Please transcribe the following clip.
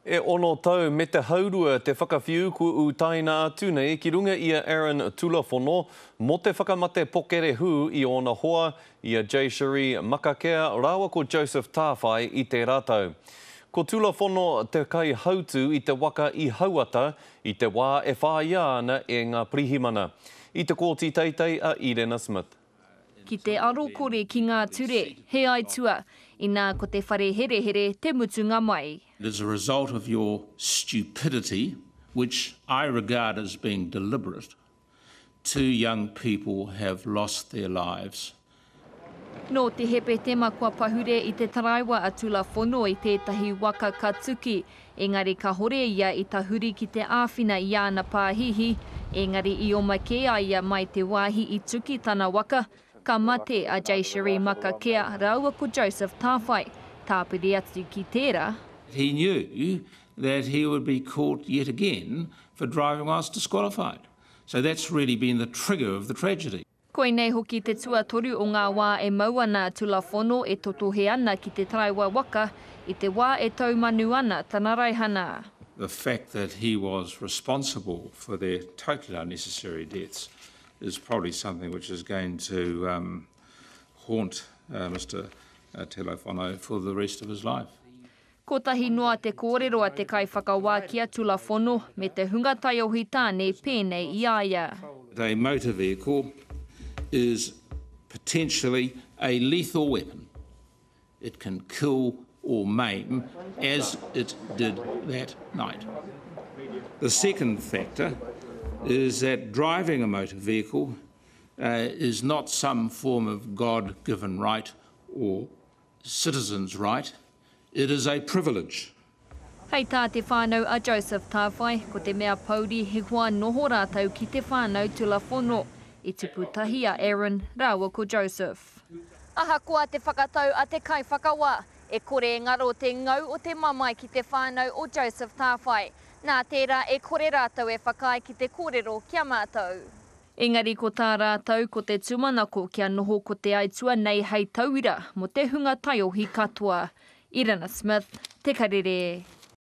E ono tau me te haurua te whakawhiu ku u taina atu nei ki runga ia Aaron Tulafono mo te whakamate pokere hu I ona hoa ia Jay Cherie Makakea rawa ko Joseph Tāwhai I te rātau. Ko Tulafono te kai hautu I te waka I hauata I te wā e whāia ana e ngā prihimana. I te kōti teitei a Irena Smith. Ki te aro kore ki ngā ture, he aitua, ina ko te whare here here te mutunga mai. It is a result of your stupidity, which I regard as being deliberate. 2 young people have lost their lives. No te hepe te makua pahure I te taraiwa a Tulafono I tētahi waka katuki, engari ka hore ia I ta huri ki te āwhina I ana pāhihi, engari I o makea ia mai te wāhi I tuki tana waka, ka mate a Jay Cherie Makakea raua ko Joseph Tāwhai, tāpiri atu ki tērā. He knew that he would be caught yet again for driving whilst disqualified. So that's really been the trigger of the tragedy. Koinei hoki te tuatoru o ngā wā e mauana Tulafono e totohe ana ki te taraiwa waka I te wā e taumanu ana tana raihana. The fact that he was responsible for their totally unnecessary deaths is probably something which is going to haunt Mr. Tulafono for the rest of his life. Ko tahi noa te kōrero a te kai whakawā kia Tulafono me te hunga taiohi tāne pēnei I aia. A motor vehicle is potentially a lethal weapon. It can kill or maim, as it did that night. The second factor is that driving a motor vehicle is not some form of God-given right or citizen's right. It is a privilege. Hei tā te whānau a Joseph Tāwhai, ko te mea pauri he hoa noho rātau ki te whānau Tulafono. I tuputahi a Aaron, rawa ko Joseph. Aha kua te whakatau a te kai whakawā. E kore ngaro te ngau o te mamai ki te whānau o Joseph Tāwhai. Nā tērā e kore rātau e whakai ki te kōrero kia mātou. Engari ko tā rātau ko te tumanako kia noho ko te aitua nei hei tauira mo te hunga taiohi katoa. Irena Smith, Te Karere.